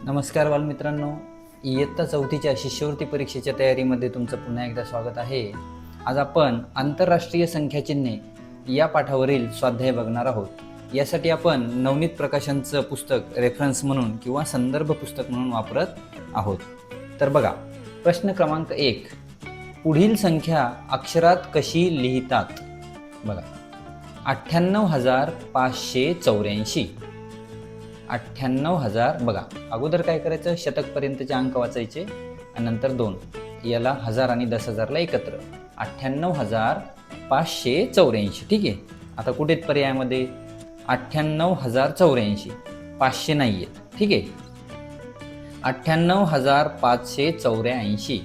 नमस्कार बालमित्रांनो, इयत्ता चौथीच्या शिष्यवृत्ती परीक्षेच्या तयारीमध्ये तुमचं पुन्हा एकदा स्वागत आहे. आज आपण आंतरराष्ट्रीय संख्याचिन्हे या पाठावरील स्वाध्याय बघणार आहोत. यासाठी आपण नवनीत प्रकाशनचं पुस्तक रेफरन्स म्हणून किंवा संदर्भ पुस्तक म्हणून वापरत आहोत. तर बघा, प्रश्न क्रमांक 1, पुढील संख्या अक्षरात कशी लिहितात? बघा, 98,584. 98,000. बघा, अगोदर काय करायचं, शतकपर्यंतचे अंक वाचायचे आणि नंतर 2, याला 1000 आणि 10,000ला एकत्र. 98,584. ठीक आहे. आता कुठे पर्यायामध्ये 98,084, 500 नाही आहेत. ठीक आहे. 98,584,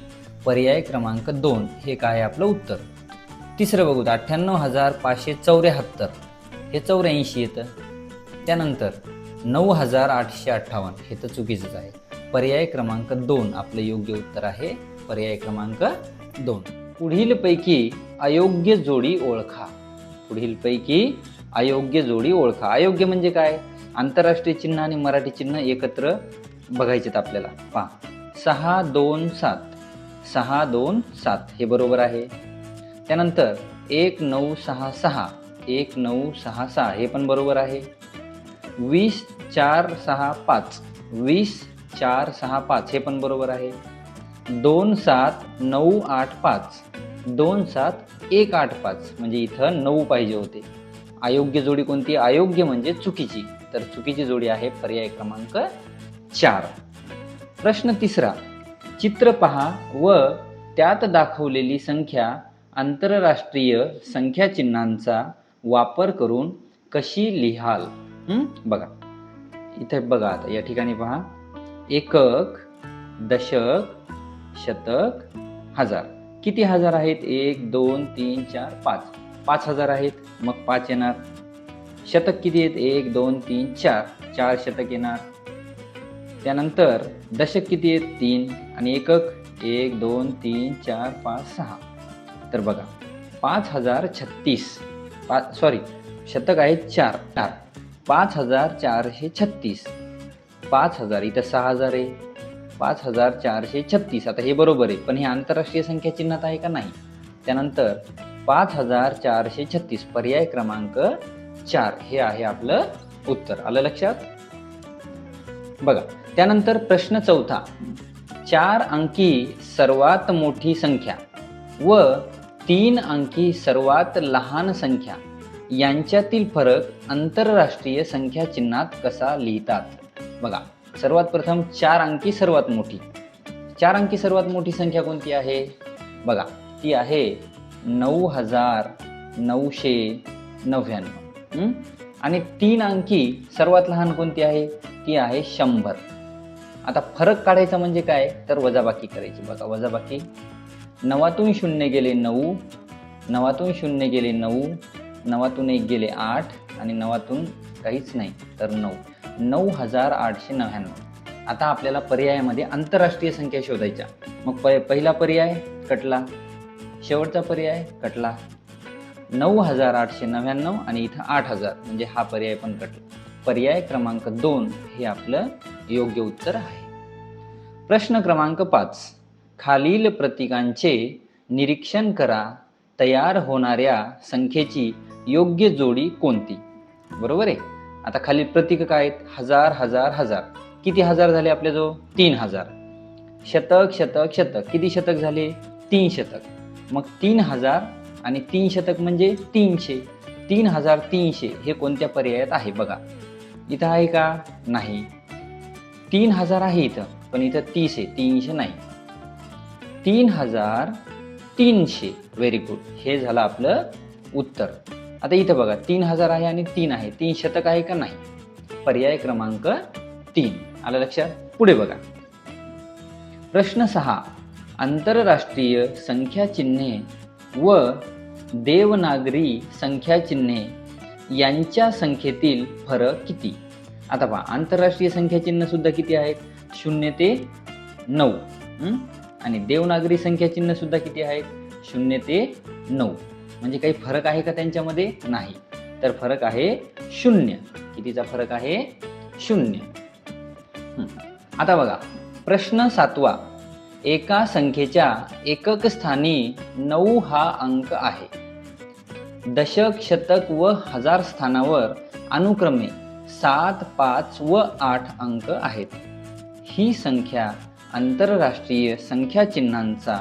पर्याय क्रमांक 2 हे काय आपलं उत्तर. तिसरं बघू, 98,574, हे 84 येतं. त्यानंतर 9,858, हे तर चुकीचंच आहे. पर्याय क्रमांक 2 आपलं योग्य उत्तर आहे. पर्याय क्रमांक 2. पुढीलपैकी अयोग्य जोडी ओळखा. पुढीलपैकी अयोग्य जोडी ओळखा. अयोग्य म्हणजे काय? आंतरराष्ट्रीय चिन्ह आणि मराठी चिन्ह एकत्र बघायचेत आपल्याला. पहा, 6, 2, 7. 6, 2, 7 हे बरोबर आहे. त्यानंतर 1, 9, 6, 6. 1, 9, 6, 6 हे पण बरोबर आहे. 20, 4, 6, 5. 20, 4, 6, 5 हे पण बरोबर आहे. 2, 7, 9, 8, 5. 2, 7, 1, 8, 5 म्हणजे इथं 9 पाहिजे होते. अयोग्य जोडी कोणती? अयोग्य म्हणजे चुकीची. तर चुकीची जोडी आहे पर्याय क्रमांक 4. प्रश्न तिसरा, चित्र पहा व त्यात दाखवलेली संख्या आंतरराष्ट्रीय संख्या चिन्हांचा वापर करून कशी लिहाल? बघा, इथे बघा, आता या ठिकाणी पहा, एकक, दशक, शतक, हजार. किती हजार आहेत? 1, 2, 3, 4, 5. 5,000 आहेत, मग 5 येणार. शतक किती आहेत? 1, 2, 3, 4. 4 शतक येणार. त्यानंतर दशक किती आहेत? 3. आणि एकक 1, 2, 3, 4, 5, 6. तर बघा, 5,036. शतक आहेत 4. 5,436. 5,000 इथं 6,000 आहे. 5,436. आता हे बरोबर आहे, पण हे आंतरराष्ट्रीय संख्या चिन्हात आहे का? नाही. त्यानंतर 5,436, पर्याय क्रमांक 4 हे आहे आपलं उत्तर. आलं लक्षात? बघा, त्यानंतर प्रश्न चौथा, 4 अंकी सर्वात मोठी संख्या व 3 अंकी सर्वात लहान संख्या यांच्यातील फरक आंतरराष्ट्रीय संख्या चिन्हात कसा लिहितात? बघा, सर्वात प्रथम 4 अंकी सर्वात मोठी. 4 अंकी सर्वात मोठी संख्या कोणती आहे? बघा, ती आहे 9,999. आणि 3 अंकी सर्वात लहान कोणती आहे? ती आहे 100. आता फरक काढायचा म्हणजे काय? तर वजाबाकी करायची. बघा, वजाबाकी, 9तून 0 गेले 9, 9तून 0 गेले 9, 9तून 1 गेले 8 आणि 9तून काहीच नाही तर 9. 9,899. आता आपल्याला पर्यायामध्ये आंतरराष्ट्रीय संख्या शोधायच्या. मग पहिला पर्याय कटला, शेवटचा पर्याय कटला. 9,899 आणि इथं 8,000 म्हणजे हा पर्याय पण कटला. पर्याय क्रमांक 2 हे आपलं योग्य उत्तर आहे. प्रश्न क्रमांक 5, खालील प्रतीकांचे निरीक्षण करा. तयार होणाऱ्या संख्येची योग्य जोडी कोणती? बरोबर आहे. आता खालील प्रतीक काय आहेत? 1000, 1000, 1000. किती हजार झाले आपल्याजवळ? 3,000. शतक, शतक, शतक. किती शतक झाले? 3 शतक. मग 3,000 आणि 3 शतक म्हणजे 300. 3,300 हे कोणत्या पर्यायात आहे? बघा, इथं आहे का? नाही. 3,000 आहे इथं, पण इथं 30 आहे, 300 नाही. 3,300. व्हेरी गुड, हे झालं आपलं उत्तर. आता इथं बघा, 3,000 आहे आणि 3 आहे. 3 शतक आहे का? नाही. पर्याय क्रमांक 3. आलं लक्षात? पुढे बघा, प्रश्न 6, आंतरराष्ट्रीय संख्या चिन्हे व देवनागरी संख्या चिन्हे यांच्या संख्येतील फरक किती? आता पहा, आंतरराष्ट्रीय संख्या चिन्ह सुद्धा किती आहेत? 0 ते 9. आणि देवनागरी संख्या चिन्ह सुद्धा किती आहेत? 0 ते 9. म्हणजे काही फरक आहे का त्यांच्यामध्ये? नाही. तर फरक आहे 0. कितीचा फरक आहे? 0. आता बघा प्रश्न 7वा, एका संख्येच्या एकक स्थानी 9 हा अंक आहे. दशक, शतक व हजार स्थानावर अनुक्रमे 7, 5 व 8 अंक आहेत. ही संख्या आंतरराष्ट्रीय संख्या चिन्हांचा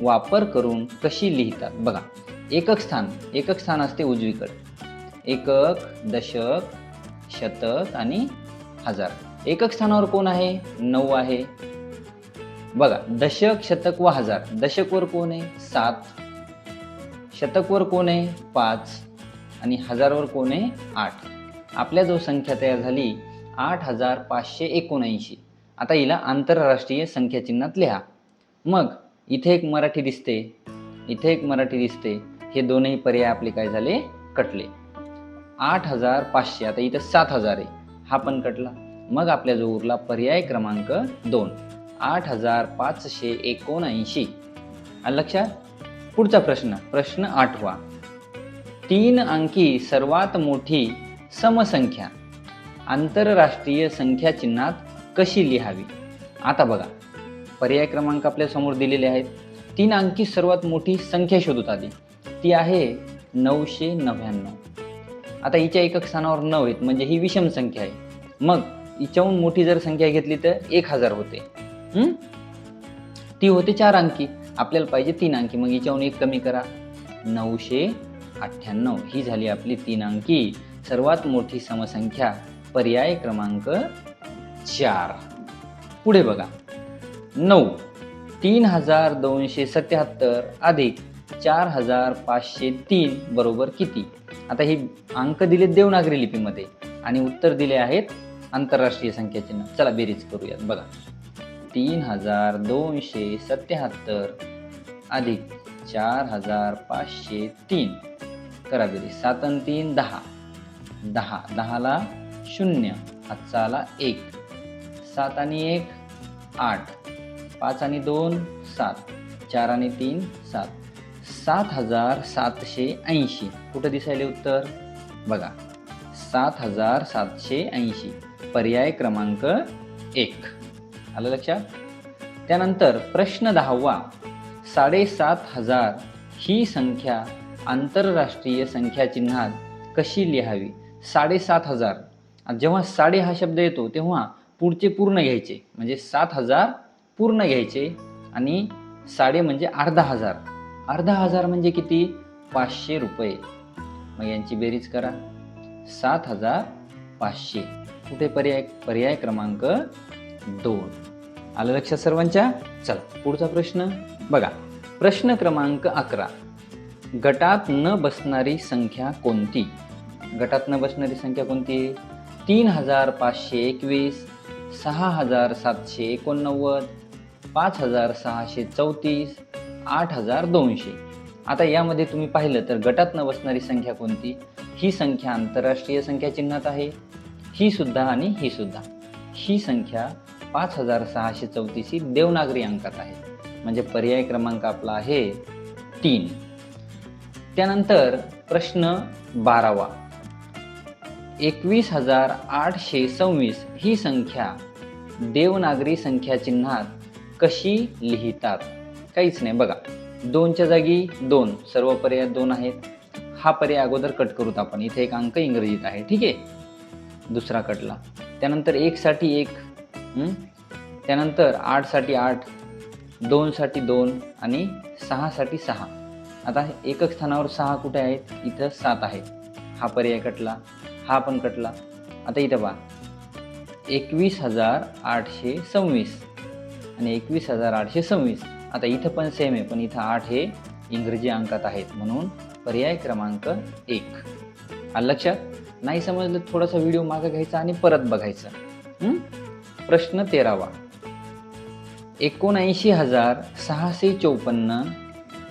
वापर करून कशी लिहितात? बघा, एकक स्थान असते उजवीकडे. एकक, दशक, शतक आणि हजार. एकक स्थानावर कोण आहे? 9 आहे. बघा, दशक, शतक व हजार. दशकवर कोण आहे? 7. शतकवर कोण आहे? 5. आणि हजारवर कोण आहे? 8. आपल्याजवळ संख्या तयार झाली 8579. आता हिला आंतरराष्ट्रीय संख्या चिन्हात लिहा. मग इथे एक मराठी दिसते, इथे एक मराठी दिसते. हे दोनही पर्याय आपले काय झाले? कटले. 8500. आता इथं 7000 आहे, हा पण कटला. मग आपल्याजवळ उरला पर्याय क्रमांक 2, 8579. आलं लक्षात? पुढचा प्रश्न 8वा. 3 अंकी सर्वात मोठी समसंख्या आंतरराष्ट्रीय संख्या चिन्हात कशी लिहावी? आता बघा, पर्याय क्रमांक आपल्या समोर दिलेले आहेत. 3 अंकी सर्वात मोठी संख्या शोधत आली, ती आहे 999. आता हिच्या एकक स्थानावर 9 आहेत, म्हणजे ही विषम संख्या आहे. मग हिच्याहून मोठी जर संख्या घेतली तर 1000 होते. ती होते 4 अंकी, आपल्याला पाहिजे 3 अंकी. मग हिच्याहून 1 कमी करा, 998. ही झाली आपली 3 अंकी सर्वात मोठी समसंख्या, पर्याय क्रमांक 4. पुढे बघा, 9 3277 अधिक 4503 बरोबर किती? आता ही अंक दिलेत देवनागरी लिपीमध्ये आणि उत्तर दिले आहेत आंतरराष्ट्रीय संख्या चिन्ह. चला बेरीज करूयात. बघा, 3277 अधिक 4503 करा बेरीज. 7 आणि 3 10, 10ला 0, हातचा आला 1, 7 आणि 1 8, 5 आणि 2 7, 4 आणि 3 7, 7780. कुठं दिसायले उत्तर? बघा, 7780, पर्याय क्रमांक 1. आलं लक्षात? त्यानंतर प्रश्न 10वा. 7500 ही संख्या आंतरराष्ट्रीय संख्या चिन्हात कशी लिहावी? 7500. जेव्हा 7 हा शब्द येतो तेव्हा पुढचे पूर्ण घ्यायचे, म्हणजे 7000 पूर्ण घ्यायचे आणि 7 म्हणजे अर्धा हजार. अर्धा हजार म्हणजे किती? 500 रुपये. मग यांची बेरीज करा, 7500. कुठे पर्याय क्रमांक 2. आलं लक्षात सर्वांच्या? चला पुढचा प्रश्न बघा. प्रश्न क्रमांक 11. गटात न बसणारी संख्या कोणती? गटात न बसणारी संख्या कोणती? 3521, 6789, 5634, 8200. आता यामध्ये तुम्ही पाहिलं तर गटात न बसणारी संख्या कोणती? ही संख्या आंतरराष्ट्रीय संख्या चिन्हात आहे, ही सुद्धा आणि ही सुद्धा. ही संख्या 5634 देवनागरी अंकात आहे, म्हणजे पर्याय क्रमांक आपला आहे 3. त्यानंतर प्रश्न 12वा. 21826 ही संख्या देवनागरी संख्या चिन्हात कशी लिहितात? काहीच नाही. बघा, 2च्या जागी 2, सर्व पर्याय 2 आहेत. हा पर्याय अगोदर कट करूत आपण. इथे एक अंक इंग्रजीत आहे, ठीक आहे, दुसरा कटला. त्यानंतर 1 साठी 1, त्यानंतर 8 साठी 8, 2 साठी 2 आणि 6 साठी 6. आता एकक स्थानावर 6 कुठे आहेत? इथं 7 आहे. हा पर्याय कटला, हा पण कटला. आता इथं पहा, 21826 आणि 21826. आता इथं पण सेम आहे, पण इथं 8 हे इंग्रजी अंकात आहेत, म्हणून पर्याय क्रमांक 1. आलं लक्षात? नाही समजलं थोडासा व्हिडिओ मागे घ्यायचा आणि परत बघायचं. प्रश्न 13वा. 79654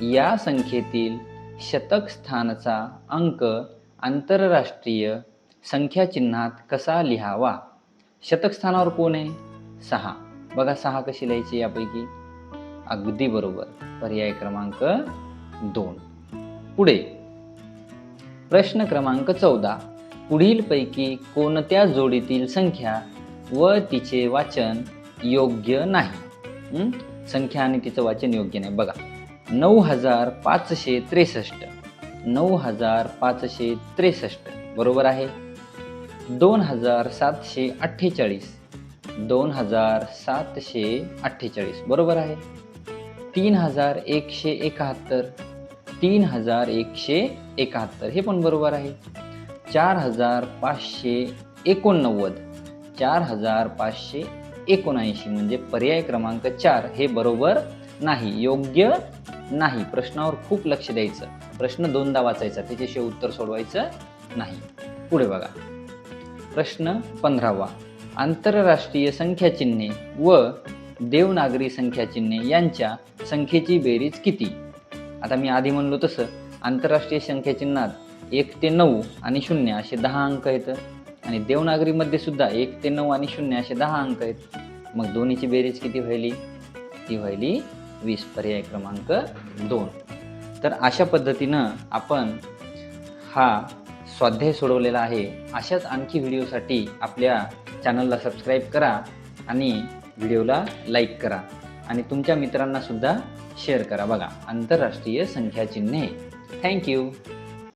या संख्येतील शतक स्थानाचा अंक आंतरराष्ट्रीय संख्या चिन्हात कसा लिहावा? शतक स्थानावर कोण आहे? 6. बघा 6 कशी लिहायची यापैकी? अगदी बरोबर, पर्याय क्रमांक 2. पुढे प्रश्न क्रमांक 14. पुढील पैकी कोणत्या जोडीतील संख्या व तिचे वाचन योग्य नाही. संख्या आणि तिचं वाचन योग्य नाही. बघा 9563 9563 बरोबर आहे. 2748 2748 बरोबर आहे. 3171 3171 हे पण बरोबर आहे. 4589 4579 म्हणजे पर्याय क्रमांक 4 हे बरोबर नाही, योग्य नाही. प्रश्नावर खूप लक्ष द्यायचं. प्रश्न दोनदा वाचायचा, त्याच्याशिवाय उत्तर सोडवायचं नाही. पुढे बघा. प्रश्न 15वा. आंतरराष्ट्रीय संख्याचिन्हे व देवनागरी संख्याचिन्हे यांच्या संख्येची बेरीज किती? आता मी आधी म्हणलो तसं आंतरराष्ट्रीय संख्याचिन्हात 1 ते 9 आणि 0 असे 10 अंक आहेत आणि देवनागरीमध्ये सुद्धा 1 ते 9 आणि 0 असे 10 अंक आहेत. मग दोन्हीची बेरीज किती व्हायली? ती व्हायली 20. पर्याय क्रमांक 2. तर अशा पद्धतीनं आपण हा स्वाध्याय सोडवलेला आहे. अशाच आणखी व्हिडिओसाठी आपल्या चॅनलला सबस्क्राईब करा आणि व्हिडिओला लाईक करा आणि तुमच्या मित्रांना सुद्धा शेअर करा. बघा, आंतरराष्ट्रीय संख्याचिन्हे. थँक्यू.